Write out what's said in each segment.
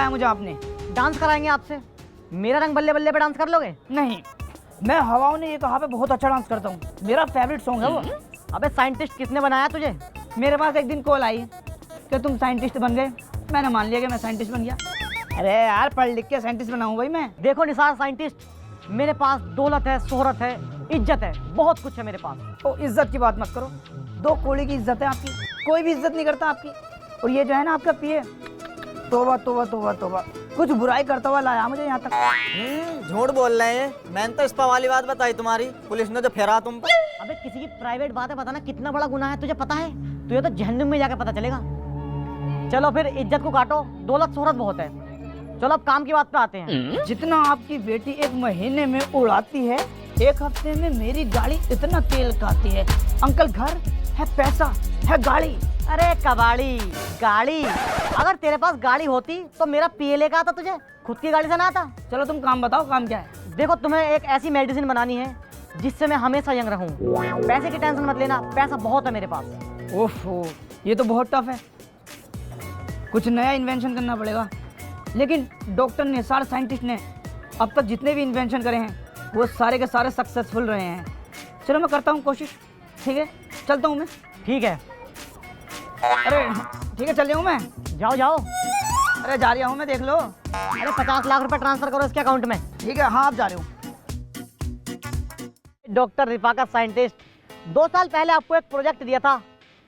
बुलाया मुझे आपने? डांस कराएंगे आपसे। मेरा रंग बल्ले बल्ले पे डांस कर लोगे? नहीं, मैं हवाओं ने ये कहा पे बहुत अच्छा डांस करता हूँ, मेरा फेवरेट सॉन्ग है वो। अबे साइंटिस्ट किसने बनाया तुझे? मेरे पास एक दिन कॉल आई कि तुम साइंटिस्ट बन गए। मैंने मान लिया कि मैं साइंटिस्ट बन गया। अरे यार, पढ़ लिख के साइंटिस्ट बनाऊँ भाई मैं। देखो निसार साइंटिस्ट, मेरे पास दौलत है, शोहरत है, इज्जत है, बहुत कुछ है मेरे पास। तो इज्जत की बात मत करो, दो कौड़ी की इज्जत है आपकी, कोई भी इज्जत नहीं करता आपकी। और ये जो है ना आपका पीए, तोबा तोबा तोबा तोबा, कुछ बुराई करता हुआ लाया मुझे यहाँ तक। झूठ बोल रहे हैं। मैंने तो इस्पा वाली बात बताई तुम्हारी, पुलिस ने जो फेरा तुम पर। अबे किसी की प्राइवेट बात है, बताना कितना बड़ा गुनाह है तुझे पता है? तुझे तो जहन्नुम में जाकर पता चलेगा। चलो फिर इज्जत को काटो, दौलत शोहरत बहुत है। चलो अब काम की बात पे आते हैं। जितना आपकी बेटी एक महीने में उड़ाती है, एक हफ्ते में मेरी गाड़ी इतना तेल खाती है। अंकल, घर है, पैसा है, गाड़ी। अरे कबाड़ी गाड़ी, अगर तेरे पास गाड़ी होती तो मेरा पीए लेकर आता तुझे, खुद की गाड़ी से ना आता। चलो तुम काम बताओ, काम क्या है? देखो तुम्हें एक ऐसी मेडिसिन बनानी है जिससे मैं हमेशा यंग रहूं। पैसे की टेंशन मत लेना, पैसा बहुत है मेरे पास। ओफो, ये तो बहुत टफ है, कुछ नया इन्वेंशन करना पड़ेगा। लेकिन डॉक्टर ने, सारे साइंटिस्ट ने अब तक जितने भी इन्वेंशन करे हैं वो सारे के सारे सक्सेसफुल रहे हैं। चलो मैं करता हूँ कोशिश, ठीक है? चलता हूँ मैं। ठीक है, अरे ठीक है, चल रहा हूँ मैं। जाओ जाओ। अरे जा रहा हूँ मैं, देख लो। अरे 50 लाख रुपए ट्रांसफर करो इसके अकाउंट में। ठीक है, हाँ आप जा रहे हो। डॉक्टर रिफाका साइंटिस्ट, 2 साल पहले आपको एक प्रोजेक्ट दिया था,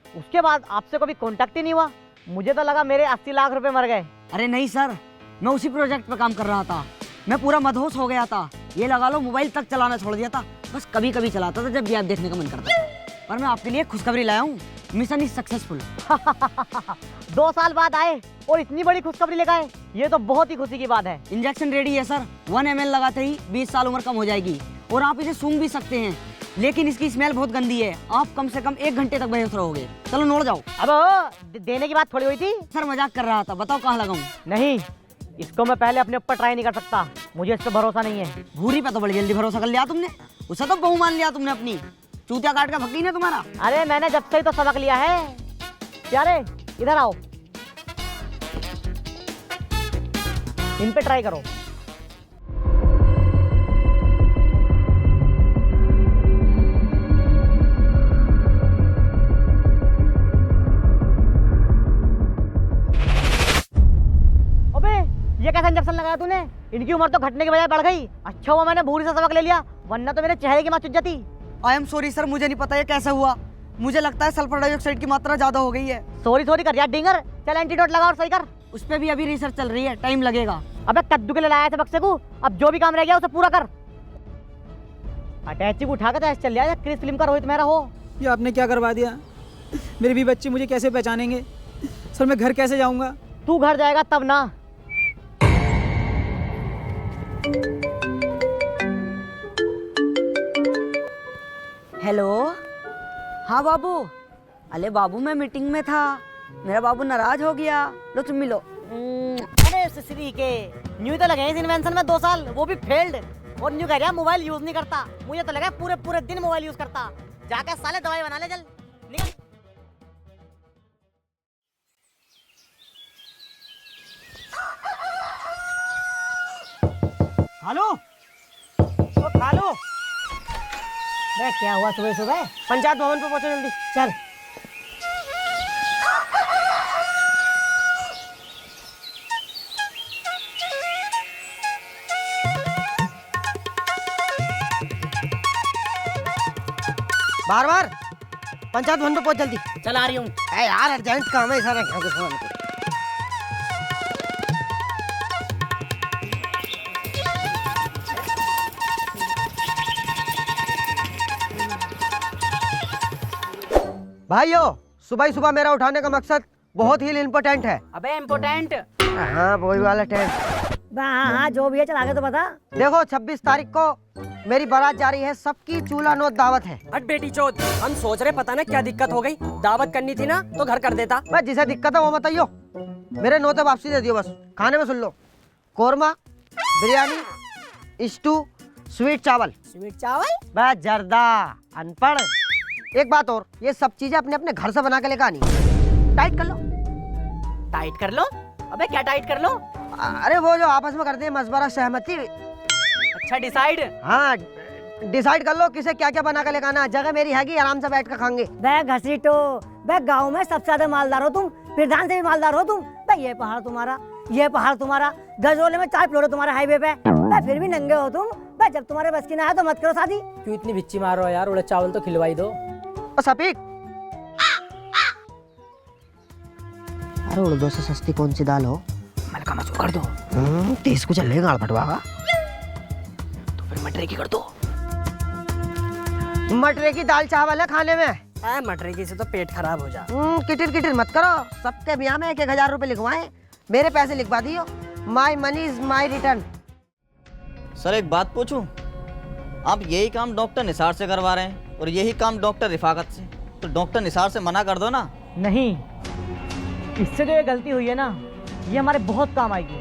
उसके बाद आपसे कभी कांटेक्ट ही नहीं हुआ। मुझे तो लगा मेरे 80 लाख रुपए मर गए। अरे नहीं सर, मैं उसी प्रोजेक्ट पे काम कर रहा था। मैं पूरा मदहोश हो गया था, ये लगा लो मोबाइल तक चलाना छोड़ दिया था। बस कभी कभी चलाता था जब भी आप देखने का मन करता था। पर मैं आपके लिए खुशखबरी लाया हूँ, मिशन इज सक्सेसफुल। 2 साल बाद आए और इतनी बड़ी खुशखबरी लेकर आए, ये तो बहुत ही खुशी की बात है। इंजेक्शन रेडी है सर, 1 ml लगाते ही 20 साल उम्र कम हो जाएगी। और आप इसे सूंघ भी सकते हैं, लेकिन इसकी स्मेल बहुत गंदी है। आप कम से कम 1 घंटे तक बेहोश रहोगे। चलो नोट जाओ। अब देने की बात थोड़ी हुई थी। सर मजाक कर रहा था, बताओ कहाँ लगाऊं? नहीं, इसको मैं पहले अपने ऊपर ट्राई नहीं कर सकता, मुझे इस पर भरोसा नहीं है। भूरी पे तो बड़ी जल्दी भरोसा कर लिया तुमने, उसे तो बहू मान लिया तुमने अपनी। चूतिया काट का भक्की ने तुम्हारा। अरे मैंने जब से ही तो सबक लिया है। क्या रे, इधर आओ, इन पे ट्राई करो। ये कैसा इंजेक्शन लगाया तूने? इनकी उम्र तो घटने की बजाय बढ़ गई। अच्छा हुआ मैंने भूरी से सबक ले लिया, वरना तो मेरे चेहरे की मां चुज जाती। आई एम सॉरी सर, मुझे नहीं पता ये कैसे हुआ। मुझे लगता है सल्फर डाइऑक्साइड की मात्रा ज्यादा हो गई है। सॉरी सॉरी कर यार डिंगर, चल एंटीडोट लगा और सही कर। उस पे भी अभी रिसर्च चल रही है, टाइम लगेगा। अबे कद्दू के लिए लाया था बक्से को, अब जो भी काम रह गया उसे पूरा कर। अटैची को उठा कर चल लिया, क्रिस फिल्म का रोहित मेहरा हो। ये आपने क्या करवा दिया? मेरे भी बच्चे मुझे कैसे पहचानेंगे? सर मैं घर कैसे जाऊंगा? तू घर जाएगा तब ना। हेलो, हाँ बाबू। अरे बाबू मैं मीटिंग में था, मेरा बाबू नाराज हो गया। लो तुम मिलो। अरे ससुरी के, न्यू तो लगे इस इन्वेंशन में 2 साल, वो भी फेल्ड। और न्यू कह रहा मोबाइल यूज नहीं करता, मुझे तो लगा पूरे पूरे दिन मोबाइल यूज करता। जाकर साले दवाई बना ले, चल निकल। हेलो, ओ खालो। क्या हुआ सुबह सुबह? पंचायत भवन पे पहुंचो जल्दी, चल। बार बार पंचायत भवन पे पहुंच जल्दी। चल आ रही हूँ। यार अर्जेंट काम है सारा। क्या कुछ भाइयों, सुबह ही सुबह मेरा उठाने का मकसद बहुत ही इम्पोर्टेंट है। अबे इम्पोर्टेंट? हाँ वही वाला टेंट। हाँ जो भी है, चल आगे तो बता। देखो 26 तारीख को मेरी बारात जा रही है, सबकी चूल्हा नोत दावत है। हट बेटी चौथ, हम सोच रहे पता ना क्या दिक्कत हो गई। दावत करनी थी ना तो घर कर देता। बस जिसे दिक्कत है वो बताइयो, मेरे नोते वापसी दे दियो। बस खाने में सुन लो, कोरमा, बिरयानी, स्टू, स्वीट चावल। स्वीट चावल? बस जर्दा, अनपढ़। एक बात और, ये सब चीजें अपने अपने घर से बना के लेकर आनी। टाइट कर लो। टाइट कर लो? अबे क्या टाइट कर लो? अरे वो जो आपस में करते हैं मशवरा सहमति। अच्छा डिसाइड। हाँ डिसाइड कर लो किसे क्या क्या बना कर लेकर आना। जगह मेरी हैगी, आराम से बैठ कर खाएंगे। बे घसीटो, बे गांव में सबसे ज्यादा मालदार हो तुम, प्रधान से भी मालदार हो तुम। बे ये पहाड़ तुम्हारा, ये पहाड़ तुम्हारा, गजोले में 4 फ्लोर तुम्हारे हाईवे पे। बे फिर भी नंगे हो तुम। बे जब तुम्हारे बस की ना है तो मत करो शादी। क्यों इतनी बिच्ची मार रहे हो यार, उड़द चावल तो खिलवाई दो। और सपीक, अरे उड़दों से सस्ती कौन सी दाल हो? मलका मसूर कर दो, तेज को चलेगा गाड़ फटवागा। तो फिर मटर की कर दो। मटरे की दाल चावल है खाने में। मटर की से तो पेट खराब हो जा। किटिर किटिर मत करो। सबके ब्याह में 1,000 रुपए लिखवाए, मेरे पैसे लिखवा दियो। My money is my return. Sir एक बात पूछूं, आप यही काम डॉक्टर निसार से करवा रहे हैं और यही काम डॉक्टर रिफाकत से, तो डॉक्टर निसार से मना कर दो ना। नहीं, इससे जो ये गलती हुई है ना, ये हमारे बहुत काम आएगी।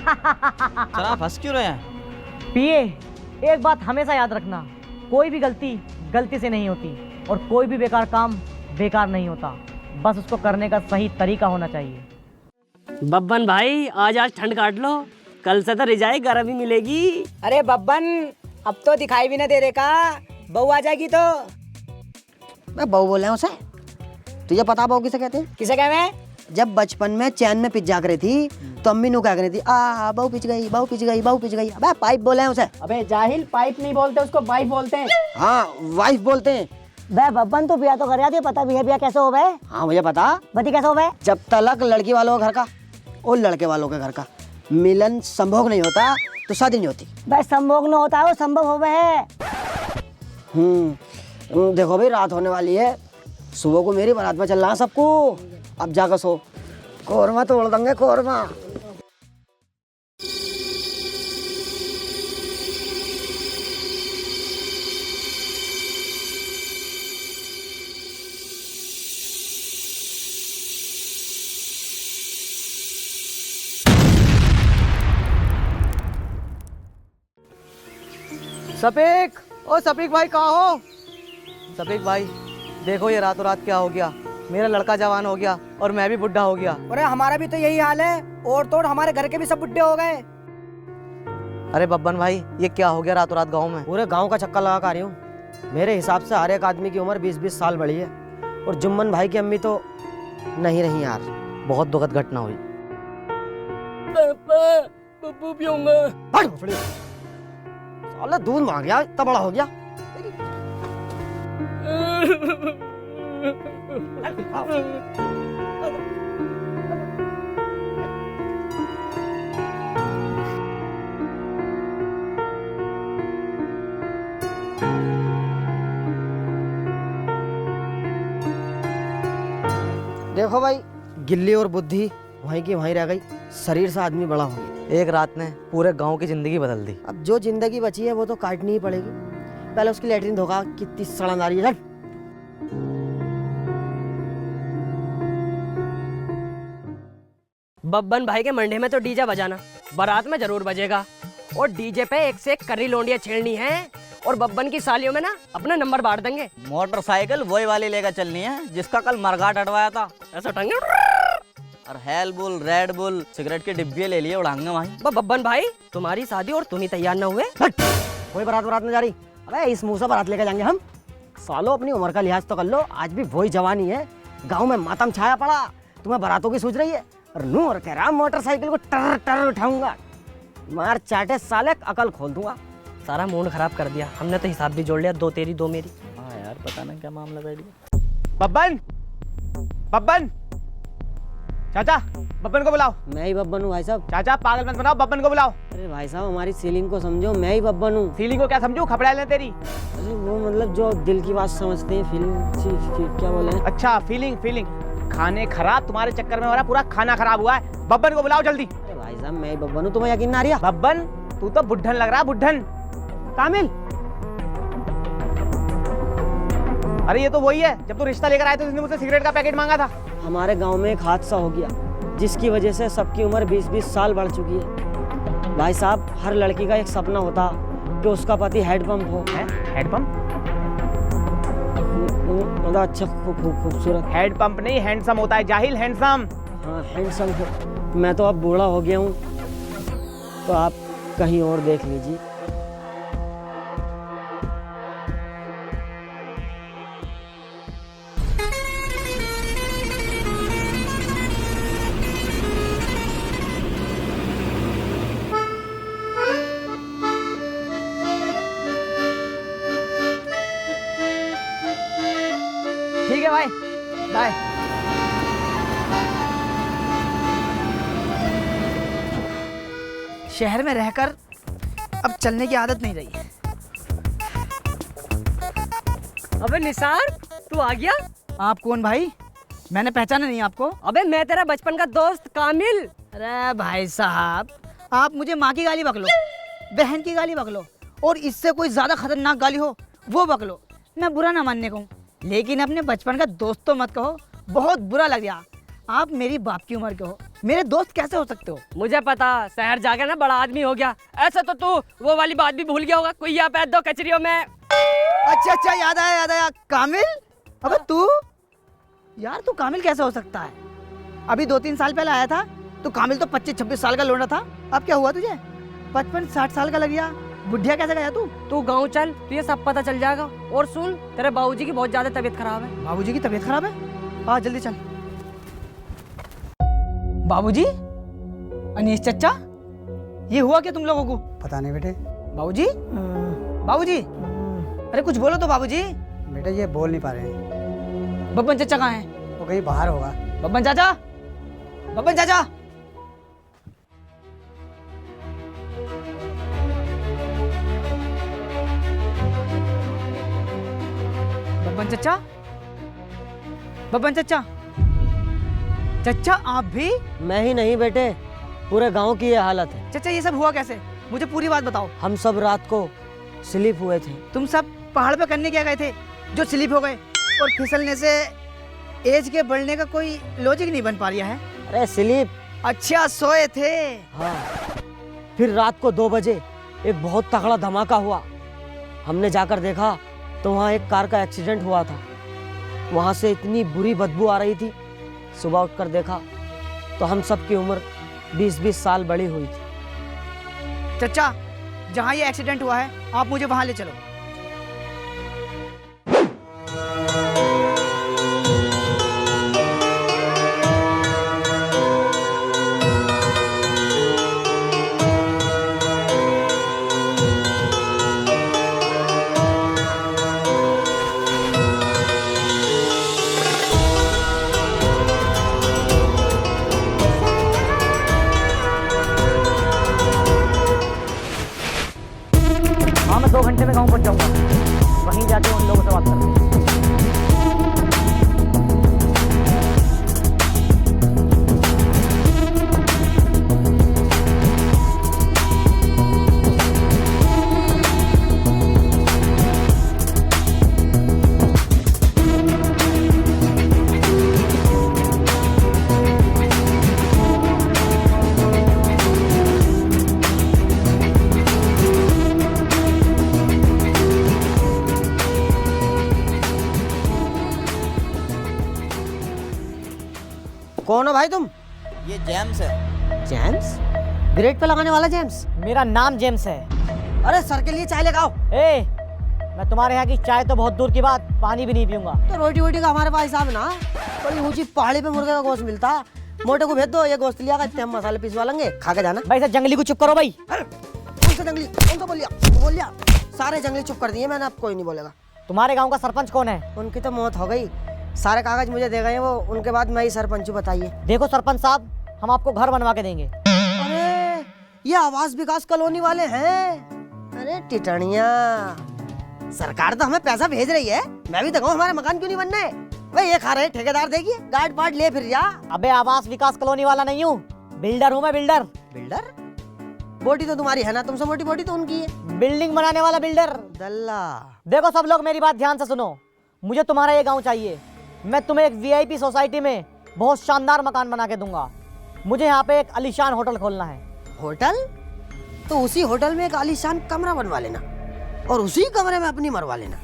सर आप हंस क्यों रहे हैं? पिए, एक बात हमेशा याद रखना, कोई भी गलती गलती से नहीं होती और कोई भी बेकार काम बेकार नहीं होता। बस उसको करने का सही तरीका होना चाहिए। बब्बन भाई आज ठंड काट लो, कल से तो रिजाई गर्म ही मिलेगी। अरे बब्बन, अब तो दिखाई भी ना दे रहे का, बहू आ जाएगी तो। मैं बहू बोल रहा हूँ उसे। तुझे पता बहू किसे कहते हैं? किसे कहे मैं? जब बचपन में चैन में पिच जा करी थी तो अम्मी नु क्या करी थी, आ बहू पिच गई, बहू पिच गई, बहू पिच गई। अबे पाइप बोले हैं उसे। अबे जाहिल, पाइप नहीं बोलते उसको, वाइफ बोलते हैं। हाँ वाइफ बोलते हैं। बे बब्बन तो बिया तो कर रहा, पता भी है बिया कैसे हो गए? हाँ मुझे पता। बती कैसे हो गए? जब तक लड़की वालों के घर का और लड़के वालों के घर का मिलन संभोग नहीं होता तो शादी नहीं होती। बे संभोग न होता है, वो संभव हो गए। देखो भाई रात होने वाली है, सुबह को मेरी बारात में चलना है सबको। अब जाकर सो, कोरमा तोड़ देंगे कोरमा। सफीक, ओ सफीक भाई कहाँ हो? सफीक भाई देखो ये रातों रात क्या हो गया, मेरा लड़का जवान हो गया और मैं भी बुढ़ा हो गया। अरे हमारा भी तो यही हाल है, और तोड़ हमारे घर के भी सब बुढ़े हो गए। अरे बब्बन भाई ये क्या हो गया रातों रात गांव में? पूरे गांव का चक्कर लगा कर रही हूँ। मेरे हिसाब से हर एक आदमी की उम्र 20-20 साल बढ़ी है और जुम्मन भाई की अम्मी तो नहीं रही यार। बहुत दुखद घटना हुई। पप्पू पीऊंगा। साला दूध मांग गया, इतना बड़ा हो गया। देखो भाई, गिल्ली और बुद्धि वहीं की वहीं रह गई, शरीर से आदमी बड़ा हो गया। एक रात ने पूरे गांव की जिंदगी बदल दी। अब जो जिंदगी बची है वो तो काटनी ही पड़ेगी। पहले उसकी लैट्रिन धोखा, कितनी सड़नदारी है। बब्बन भाई के मंडे में तो डीजे बजाना, बारात में जरूर बजेगा। और डीजे पे एक से एक करी लोंडियां छेड़नी है और बब्बन की सालियों में ना अपना नंबर बांट देंगे। मोटरसाइकिल वही वाली लेकर चलनी है जिसका कल मरघाट हटवाया था। ऐसा टंगे और hello bull, red bull, cigarette के डिब्बे ले लिए, उड़ाएंगे वहीं। बब्बन भाई तुम्हारी शादी और तुम ही तैयार न हुए। कोई बारात में जा रही? अबे इस मुंह से बारात लेकर जाएंगे हम। सालों अपनी उम्र का लिहाज तो कर लो, आज भी वही जवानी है। गांव में मातम छाया पड़ा, तुम्हें बारातों की सोच रही है। और नूर कह रहा मोटरसाइकिल को टर टर उठाऊंगा, मार चाटे साले, अकल खोल दूंगा। सारा मूड खराब कर दिया हमने तो, हिसाब भी जोड़ लिया, 2 तेरी 2 मेरी। हाँ यार पता नहीं क्या मामला बैठ गया। बब्बन, बब्बन, चाचा बब्बन को बुलाओ। मैं ही बब्बन हूँ भाई साहब। चाचा पागल मत बनाओ, बब्बन को बुलाओ। अरे भाई साहब हमारी सीलिंग को समझो, मैं ही बब्बन हूँ। फीलिंग को क्या समझू, खपड़ा ले तेरी। अरे वो मतलब जो दिल की बात समझते हैं, फीलिंग क्या बोले हैं? अच्छा फीलिंग। खाने खराब तुम्हारे चक्कर में हो रहा है, पूरा खाना खराब हुआ है। बब्बन को बुलाओ जल्दी। अरे भाई साहब मैं ही बब्बन हूँ, तुम्हें यकीन ना आ रहा? बब्बन तू तो बुढ़न लग रहा है, बुढ़न। कामिल, अरे ये तो वही है जब तू रिश्ता लेकर आए तो उसने मुझसे सिगरेट का पैकेट मांगा था। हमारे गांव में एक हादसा हो गया जिसकी वजह से सबकी उम्र 20-20 साल बढ़ चुकी है। भाई साहब हर लड़की का एक सपना होता कि उसका पति हेडपंप हो। हेडपंप? मतलब अच्छा खूबसूरत। हेडपंप नहीं हैंडसम होता है, जाहिल, हैंडसम। हाँ हैंडसम हो। मैं तो अब बूढ़ा हो गया हूँ, तो आप कहीं और देख लीजिए। ठीक है भाई, बाय। शहर में रहकर अब चलने की आदत नहीं रही है। अबे निसार, तू आ गया? आप कौन भाई? मैंने पहचाना नहीं आपको। अबे मैं तेरा बचपन का दोस्त कामिल। अरे भाई साहब, आप मुझे माँ की गाली बकलो, बहन की गाली बकलो, और इससे कोई ज्यादा खतरनाक गाली हो वो बकलो, मैं बुरा ना मानने को हूँ, लेकिन अपने बचपन का दोस्त तो मत कहो, बहुत बुरा लग गया। आप मेरी बाप की उम्र के हो, मेरे दोस्त कैसे हो सकते हो? मुझे पता, शहर जाकर ना बड़ा आदमी हो गया। ऐसा तो तू वो वाली बात भी भूल गया होगा, कोई यहाँ पैद दो कचरियों में। अच्छा अच्छा, याद आया, कामिल। अबे तू यार, तू कामिल कैसे हो सकता है? अभी 2-3 साल पहले आया था तो कामिल तो 25-26 साल का लौंडा था। अब क्या हुआ तुझे? 55-60 साल का लग गया। बुढ़िया कैसे गया तू? तू गांव चल, तुझे सब पता चल जाएगा। और सुन, तेरे बाबूजी की बहुत ज्यादा तबीयत खराब है। बाबूजी की तबीयत खराब है? आ जल्दी चल। बाबूजी, अनीश चचा, ये हुआ क्या तुम लोगों को? पता नहीं बेटे। बाबूजी, बाबूजी, अरे कुछ बोलो तो बाबूजी। बेटा ये बोल नहीं पा रहे हैं। बब्बन चचा कहाँ हैं? वो कहीं बाहर होगा। बब्बन चाचा, बब्बन चाचा। बब्बन चचा, बब्बन चचा, चचा आप भी? मैं ही नहीं बेटे, पूरे गांव की ये हालत है। चचा ये सब हुआ कैसे? मुझे पूरी बात बताओ। हम सब रात को स्लिप हुए थे। तुम सब पहाड़ पे करने क्या गए थे जो स्लिप हो गए? और फिसलने से एज के बढ़ने का कोई लॉजिक नहीं बन पा रहा है। अरे स्लिप। अच्छा, सोए थे। हाँ, फिर रात को 2 बजे एक बहुत तगड़ा धमाका हुआ। हमने जाकर देखा तो वहाँ एक कार का एक्सीडेंट हुआ था। वहाँ से इतनी बुरी बदबू आ रही थी। सुबह उठकर देखा तो हम सब की उम्र 20-20 साल बड़ी हुई थी। चचा, जहाँ ये एक्सीडेंट हुआ है आप मुझे वहाँ ले चलो। हाँ, मैं 2 घंटे में गाँव पहुँच जाऊँगा। वहीं जाके उन लोगों से बात करूँगा। कौन हो भाई तुम? ये जेम्स है। जेम्स? ग्रेट पे लगाने वाला जेम्स? मेरा नाम जेम्स है। अरे सर के लिए चाय लेकर आओ। ए, मैं तुम्हारे यहाँ की चाय तो बहुत दूर की बात, पानी भी नहीं पीऊंगा। तो रोटी वोटी का हमारे पास हिसाब है ना। बड़ी ऊंची पहाड़ी पे मुर्गे का गोश्त मिलता। मोटे को भेज दो, ये गोश्त लिया इतने हम मसाले पिसवा लेंगे, खा के जाना। भाई सर, जंगली को चुप करो भाई। कौन सा जंगली? कौन सा बोल लिया? सारे जंगली चुप कर दिए मैंने, अब कोई नहीं बोलेगा। तुम्हारे गाँव का सरपंच कौन है? उनकी तो मौत हो गई, सारे कागज मुझे दे गए वो। उनके बाद मैं ही सरपंच हूँ, बताइए। देखो सरपंच साहब, हम आपको घर बनवा के देंगे। अरे ये आवास विकास कॉलोनी वाले हैं। अरे टिटणिया, सरकार तो हमें पैसा भेज रही है, मैं भी तो कहूँ हमारे मकान क्यों नहीं बनने? भाई ये खा रहे ठेकेदार, देखिए गार्ड पार्ट ले फिर जा। अबे आवास विकास कॉलोनी वाला नहीं हूँ, बिल्डर हूँ मैं, बिल्डर। बिल्डर? बोटी तो तुम्हारी है ना, तुमसे मोटी बोटी तो उनकी है। बिल्डिंग बनाने वाला बिल्डर। दल्ला। देखो सब लोग मेरी बात ध्यान से सुनो, मुझे तुम्हारा ये गांव चाहिए। मैं तुम्हें एक वीआईपी सोसाइटी में बहुत शानदार मकान बना के दूंगा। मुझे यहाँ पे एक आलीशान होटल खोलना है। होटल? तो उसी होटल में एक आलीशान कमरा बनवा लेना और उसी कमरे में अपनी मरवा लेना।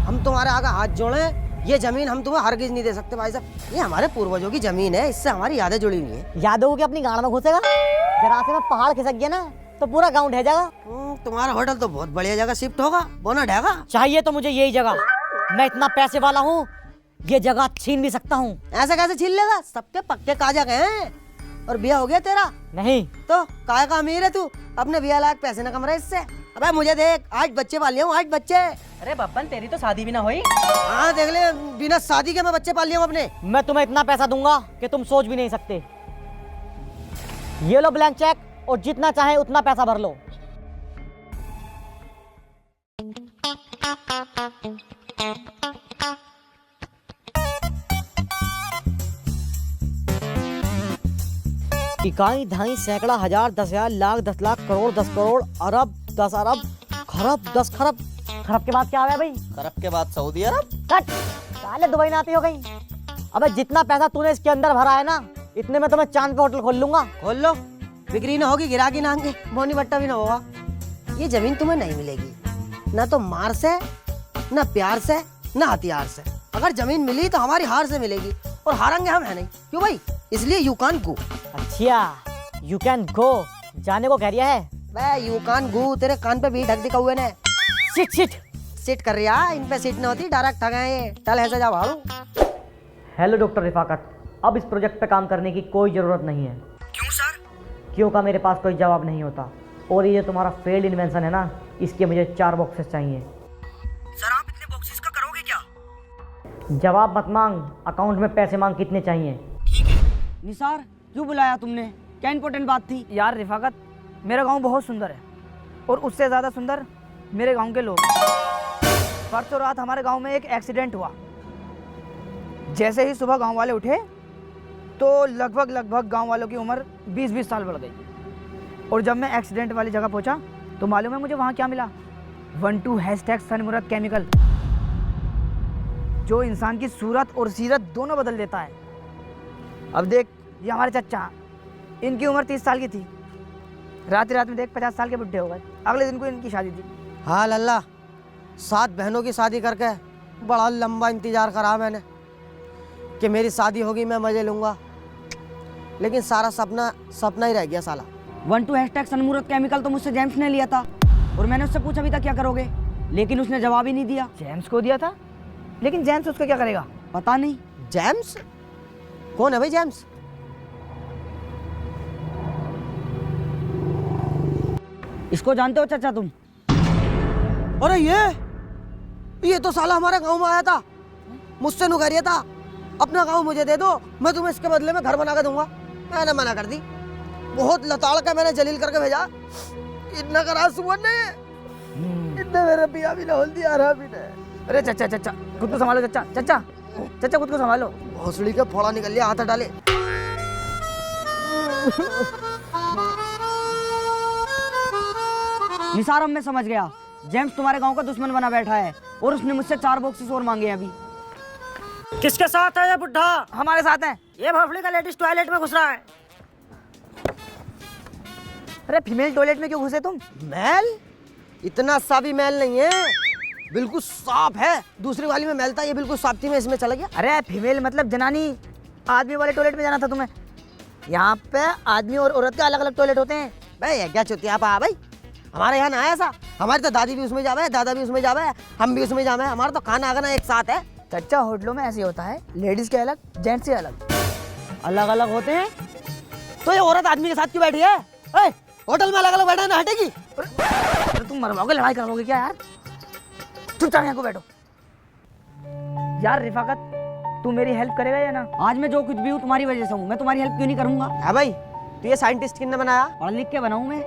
हम तुम्हारे आगे हाथ जोड़े, ये जमीन हम तुम्हें हरगिज नहीं दे सकते भाई साहब। ये हमारे पूर्वजों की जमीन है, इससे हमारी यादें जुड़ी हुई है। यादव की अपनी गाड़ में घुसेगा, जरा से मैं पहाड़ खिसक गया ना तो पूरा गांव ढह जाएगा। तुम्हारा होटल तो बहुत बढ़िया जगह शिफ्ट होगा, बोना ढेगा। चाहिए तो मुझे यही जगह, मैं इतना पैसे वाला हूँ, ये जगह छीन भी सकता हूँ। ऐसे कैसे छीन लेगा? सबके पक्के काजा गए हैं। और बिया हो गया तेरा? नहीं तो काय का अमीर है तू? अपने बिया लायक पैसे न कम रहे इससे। अबे मुझे देख, 8 बच्चे पाल लिए हूँ, 8 बच्चे। अरे बब्बन तेरी तो शादी भी ना हुई। हाँ देख ले, बिना शादी के मैं बच्चे पाल लिए हूँ अपने। मैं तुम्हें इतना पैसा दूंगा कि तुम सोच भी नहीं सकते। ये लो ब्लैंक चेक, और जितना चाहे उतना पैसा भर लो। इकाई, ढाई, सैकड़ा, हजार, 10,000, लाख, 10 लाख, करोड़, 10 करोड़, अरब, 10 अरब, खरब, 10 खरब। खरब के बाद क्या आ गया भाई? खरब के बाद सऊदी अरब। कट साले, दुबई ना आती हो गई। अबे जितना पैसा तूने इसके अंदर भरा है ना, इतने में तो मैं चांद पे होटल खोल लूंगा। खोल लो, बिक्री ना होगी, गिराकी ना होंगे, बोनी बट्टा भी ना होगा। ये जमीन तुम्हें नहीं मिलेगी, ना तो मार से, ना प्यार से, ना हथियार से। अगर जमीन मिली तो हमारी हार से मिलेगी, और हारेंगे हम, है नहीं। क्यों भाई? इसलिए यू कान गो। अच्छा, यू कैन गो, जाने को कह रिया है? बे यू कान गो, तेरे कान पे भी ढक दिखा हुए ने। सिट सिट सिट कर रहा, इन पे सीट न होती, डायरेक्ट ठग ये। चल ऐसे जा भाड़ू। हेलो डॉक्टर रिफाकत, अब इस प्रोजेक्ट पे काम करने की कोई ज़रूरत नहीं है। क्यों सर? क्यों का मेरे पास कोई जवाब नहीं होता। और ये जो तुम्हारा फेल्ड इन्वेंशन है ना, इसके मुझे 4 बॉक्सेस चाहिए। सर आप इतने बॉक्सेस का करोगे क्या? जवाब मत मांग, अकाउंट में पैसे मांग, कितने चाहिए। निसार, क्यों बुलाया तुमने? क्या इंपॉर्टेंट बात थी? यार रिफाकत, मेरा गांव बहुत सुंदर है, और उससे ज़्यादा सुंदर मेरे गांव के लोग। परसों रात हमारे गांव में एक एक्सीडेंट हुआ। जैसे ही सुबह गांव वाले उठे तो लगभग गांव वालों की उम्र 20-20 साल बढ़ गई। और जब मैं एक्सीडेंट वाली जगह पहुंचा तो मालूम है मुझे वहां क्या मिला? 12 सनमुराद केमिकल, जो इंसान की सूरत और सीरत दोनों बदल देता है। अब देख, ये हमारे चचा, इनकी उम्र 30 साल की थी, रात में देख 50 साल के बुढ़े हो गए। अगले दिन को इनकी शादी थी। हाँ लल्ला, 7 बहनों की शादी करके बड़ा लंबा इंतजार करा मैंने कि मेरी शादी होगी, मैं मजे लूंगा। लेकिन सारा सपना ही रह गया साला। 12 सनमुराद केमिकल तो मुझसे जेम्स ने लिया था, और मैंने उससे पूछा भी था क्या करोगे, लेकिन उसने जवाब ही नहीं दिया। जेम्स को दिया था, लेकिन जेम्स उसको क्या करेगा? पता नहीं। जेम्स? कौन है भाई जेम्स? इसको जानते हो चाचा तुम? अरे ये तो साला हमारे गांव में आया था, मुझसे नु कह रहा था अपना गांव मुझे दे दो, मैं तुम्हें इसके बदले में घर बना के दूंगा। मैंने मना कर दी। बहुत लताड़ के मैंने जलील करके भेजा। इतना करा सुअर ने, इतने मेरे पिया भी ना होल दिया रहा भी ने। अरे चचा खुद को संभालो, चचा खुद को संभालो। भोसड़ी के फोड़ा निकल लिया, हाथ डाले। निसार, अब मैं समझ गया, जेम्स तुम्हारे गांव का दुश्मन बना बैठा है, और उसने मुझसे 4 बॉक्सेस और मांगे हैं अभी। किसके साथ है ये बुढ़ा? हमारे साथ हैं। ये भोसड़ी का लेडीज टॉयलेट में घुस रहा है। अरे फीमेल टॉयलेट में क्यों घुसे तुम? मैल? इतना सा भी मैल नहीं है, बिल्कुल साफ है। दूसरी वाली में मैल था, ये बिल्कुल साफ थी, मैं इसमें चला गया। अरे फीमेल मतलब जनानी, आदमी वाले टॉयलेट में जाना था तुम्हें। यहाँ पे आदमी और औरत के अलग अलग टॉयलेट होते हैं। भाई क्या चुतिया पा भाई, हमारे यहाँ ना है ऐसा। हमारी तो दादी भी उसमें जावे, दादा भी उसमें जावे, हम भी उसमें जावे। हमारा तो खाना आगना एक साथ है। चचा होटलों में ऐसे होता है, लेडीज के अलग, जेंट्स के अलग। अलग अलग होते हैं तो ये औरत आदमी के साथ क्यों बैठी है? होटल में अलग अलग बैठा है ना, हटेगी? अरे तुम मरवाओगे, लड़ाई करवाओगे क्या यार? चुपचाप यहाँ को बैठो। यार रिफाकत, तू मेरी हेल्प करेगा या ना? आज मैं जो कुछ भी हूँ तुम्हारी वजह से हूँ, मैं तुम्हारी हेल्प क्यों नहीं करूंगा? है भाई, तो ये साइंटिस्ट किसने बनाया? पढ़ लिख के बनाऊँ मैं?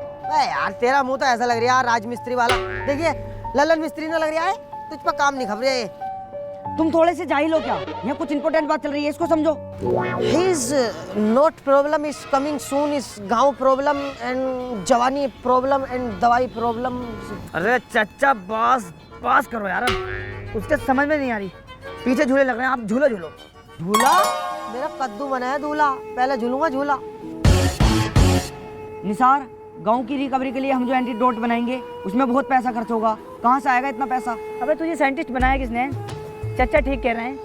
यार तेरा मुंह तो ऐसा लग रहा है राजमिस्त्री वाला। देखिए ललन मिस्त्री ना लग रहा है, तुझ पर काम नहीं खब रहा है। तुम थोड़े से जाहिल हो क्या? यहाँ कुछ इंपॉर्टेंट बात चल रही है, इसको समझो। His not problem is coming soon is गांव प्रॉब्लम एंड जवानी प्रॉब्लम एंड दवाई प्रॉब्लम। अरे चचा पास करो यार, उसके समझ में नहीं आ रही। पीछे झूले लग रहे हैं, आप झूलो। झूला? मेरा कद्दू बना है दूल्हा, पहले झूलूंगा झूला। निसार, गांव की रिकवरी के लिए हम जो एंटीडोट बनाएंगे उसमें बहुत पैसा खर्च होगा। कहाँ से आएगा इतना पैसा? अबे तुझे साइंटिस्ट बनाया किसने? चचा ठीक कह रहे हैं,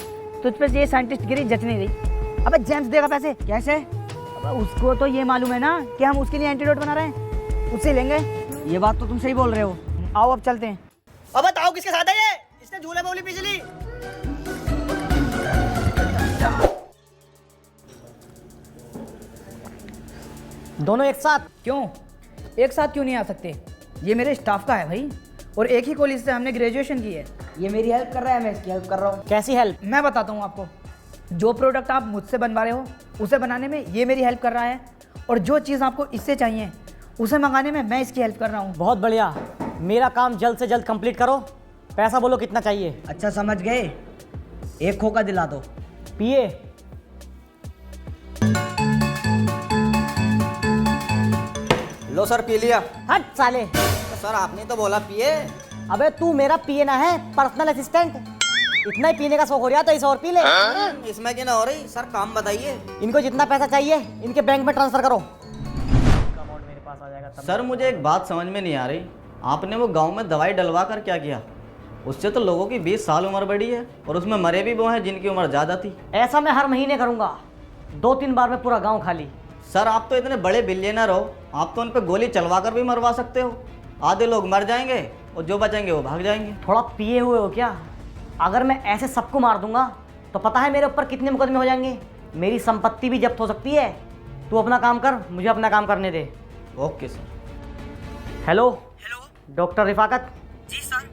तुझ पे ये साइंटिस्ट गिरी जच नहीं रही। अबे जेम्स देगा पैसे। कैसे? अबे उसको तो ये मालूम है ना कि हम उसके लिए एंटीडोट बना रहे हैं। उससे लेंगे। ये बात तो तुम सही बोल रहे हो। आओ अब चलते हैं। अब बताओ किसके साथ है ये? इसने झूले में उंगली पीछ ली। दोनों एक साथ क्यों? एक साथ क्यों नहीं आ सकते? ये मेरे स्टाफ का है भाई, और एक ही कॉलेज से हमने ग्रेजुएशन की है। ये मेरी हेल्प कर रहा है, मैं इसकी हेल्प कर रहा हूँ। कैसी हेल्प? मैं बताता हूँ आपको। जो प्रोडक्ट आप मुझसे बनवा रहे हो उसे बनाने में ये मेरी हेल्प कर रहा है, और जो चीज़ आपको इससे चाहिए उसे मंगाने में मैं इसकी हेल्प कर रहा हूँ। बहुत बढ़िया, मेरा काम जल्द से जल्द कंप्लीट करो। पैसा बोलो कितना चाहिए? अच्छा समझ गए, एक खोका दिला दो। पिए। लो सर, पी लिया। हट साले। सर आपने तो बोला पिए। अबे तू मेरा पिए ना है, पर्सनल असिस्टेंट। इतना ही पीने का शौक हो रहा तो इसे और पी ले। इसमें क्या ना हो रही सर, काम बताइए। इनको जितना पैसा चाहिए इनके बैंक में ट्रांसफर करो। सर मुझे एक बात समझ में नहीं आ रही, आपने वो गांव में दवाई डलवा कर क्या किया? उससे तो लोगों की 20 साल उम्र बढ़ी है, और उसमें मरे भी वो हैं जिनकी उम्र ज़्यादा थी। ऐसा मैं हर महीने करूंगा, 2-3 बार में पूरा गांव खाली। सर आप तो इतने बड़े बिलियनर हो, आप तो उन पर गोली चलवा कर भी मरवा सकते हो। आधे लोग मर जाएंगे और जो बचेंगे वो भाग जाएंगे। थोड़ा पिए हुए हो क्या? अगर मैं ऐसे सबको मार दूंगा तो पता है मेरे ऊपर कितने मुकदमे हो जाएंगे? मेरी संपत्ति भी जब्त हो सकती है। तू अपना काम कर, मुझे अपना काम करने दे। Okay sir. Hello. Hello doctor Rifaqat, जी सर।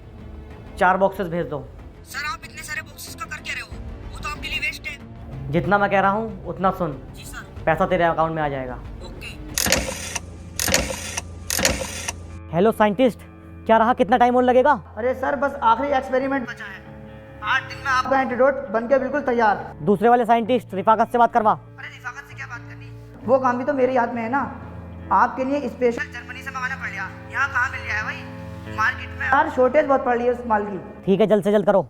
4 बॉक्सेस भेज दो। सर आप इतने सारे बॉक्सेस का कर क्या रहे हो? वो तो आपके लिए वेस्ट है। जितना मैं कह रहा हूँ उतना सुन। जी सर। पैसा तेरे अकाउंट में आ जाएगा। ओके। हेलो साइंटिस्ट, क्या रहा, कितना टाइम और लगेगा? अरे सर बस आखिरी एक्सपेरिमेंट बचा है। 8 दिन में आपका एंटीडोट बन के बिल्कुल तैयार। दूसरे वाले साइंटिस्ट रिफाकत से बात करवा। अरे रिफाकत से क्या बात करनी? वो काम भी तो मेरे हाथ में है ना। आपके लिए स्पेशल जर्मनी से मंगाना पड़ गया। यहाँ कहाँ मिल गया है भाई? मार्केट में यार शॉर्टेज बहुत पड़ रही है उस माल की। ठीक है, जल्द से जल्द करो।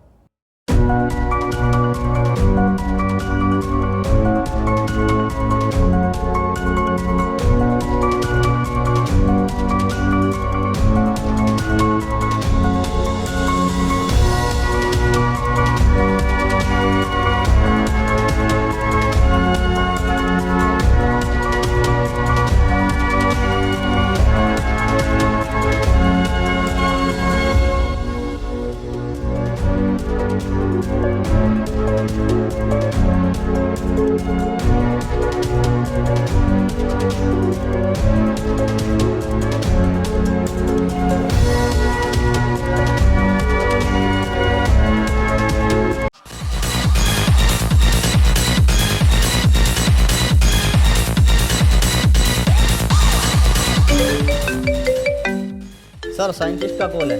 सर साइंटिस्ट का कॉल है।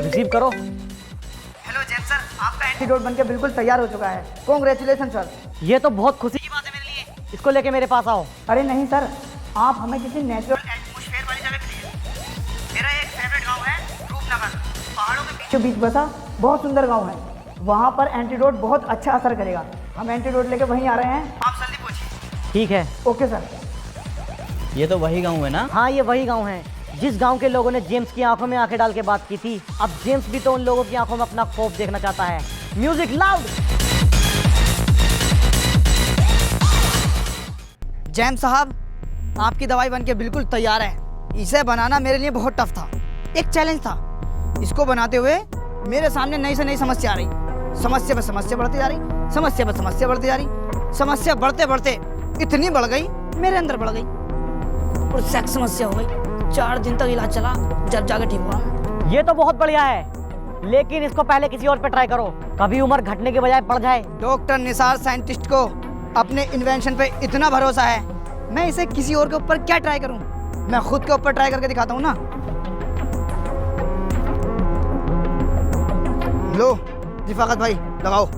रिसीव करो। हेलो जेम्स सर, आपका एंटीडोट बन के बिल्कुल तैयार हो चुका है। Congratulation sir. ये तो बहुत खुशी की बात है मेरे लिए। इसको लेके मेरे पास आओ। अरे नहीं सर, आप हमें किसी नेचुरल एटमॉस्फेयर वाली जगह के लिए। मेरा एक फेवरेट गांव है रूपनगर, पहाड़ों के बीचों बीच बसा बहुत सुंदर गांव है। वहाँ पर एंटीडोट बहुत अच्छा असर करेगा। हम एंटीडोट लेके वहीं आ रहे हैं, आप जल्दी पहुँचिए। ठीक है। Okay sir. ये तो वही गाँव है ना? हाँ, ये वही गांव है जिस गांव के लोगों ने जेम्स की आंखों में आंखें डाल के बात की थी। अब जेम्स भी तो उन लोगों की आंखों में अपना खौफ देखना चाहता है। Music loud. जेम्स साहब, आपकी दवाई बन के बिल्कुल तैयार है। इसे बनाना मेरे लिए बहुत टफ था, एक चैलेंज था। इसको बनाते हुए मेरे सामने नई से नई समस्या आ रही। समस्या पर समस्या बढ़ती जा रही, समस्या पर समस्या बढ़ती जा रही। समस्या बढ़ते बढ़ते इतनी बढ़ गई, मेरे अंदर बढ़ गई और सेक्स समस्या हो गई। 4 दिन तक इलाज चला, जब जाके ठीक हुआ। ये तो बहुत बढ़िया है, लेकिन इसको पहले किसी और पे ट्राई करो। कभी उम्र घटने के बजाय बढ़ जाए। डॉक्टर निसार साइंटिस्ट को अपने इन्वेंशन पे इतना भरोसा है, मैं इसे किसी और के ऊपर क्या ट्राई करूं? मैं खुद के ऊपर ट्राई करके दिखाता हूं ना। लो रिफाकत भाई, लगाओ।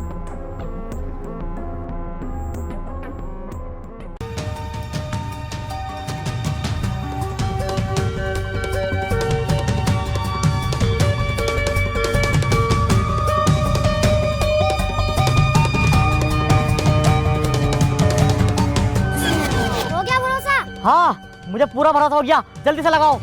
हो गया भरोसा? हाँ, मुझे पूरा भरोसा हो गया। जल्दी से लगाओ।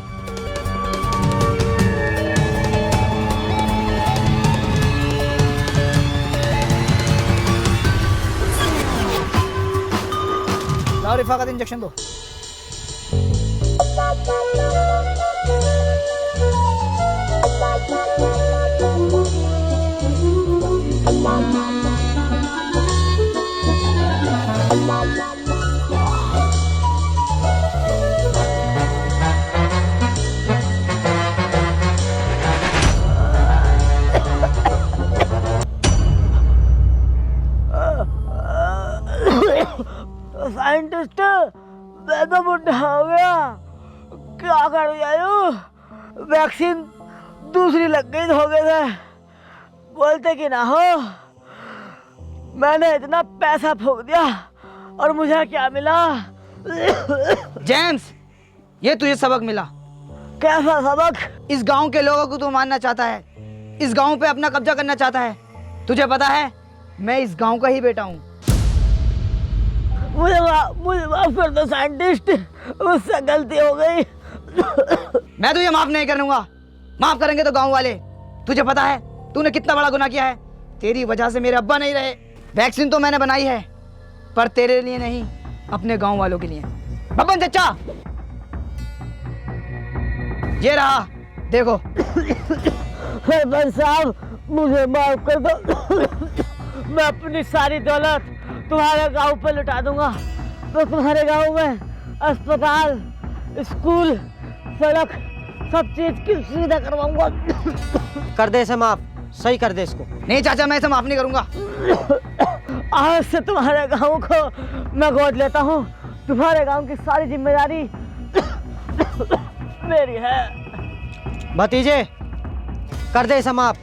लाओ रिफाकत, इंजेक्शन दो। साइंटिस्ट मैं तो बुढ़ा हो गया, क्या कर जाऊँ? वैक्सीन दूसरी लग गई हो गए थे, बोलते कि ना हो। मैंने इतना पैसा फूंक दिया और मुझे क्या मिला? जेम्स, ये तुझे सबक मिला। कैसा सबक? इस गांव के लोगों को तू मारना चाहता है, इस गांव पे अपना कब्जा करना चाहता है। तुझे पता है मैं इस गांव का ही बेटा हूँ। मुझे माफ कर दो साइंटिस्ट, मुझसे गलती हो गई। मैं तुझे माफ नहीं करूंगा, माफ करेंगे तो गांव वाले। तुझे पता है तूने कितना बड़ा गुनाह किया है। तेरी वजह से मेरे अब्बा नहीं रहे। वैक्सीन तो मैंने बनाई है, पर तेरे लिए नहीं, अपने गांव वालों के लिए। बब्बन चचा, ये रहा, देखो। सरपंच साहब, मुझे माफ कर दो। मैं अपनी सारी दौलत तुम्हारे गांव पर लुटा दूंगा। मैं तुम्हारे गांव में अस्पताल, स्कूल, सड़क, सब चीज की सुविधा करवाऊंगा। कर दे इसे माफ, सही कर दे इसको। नहीं चाचा, मैं इसे माफ नहीं करूंगा। आज से तुम्हारे गांव को मैं गोद लेता हूँ। तुम्हारे गांव की सारी जिम्मेदारी मेरी है। भतीजे, कर दे इसे माफ।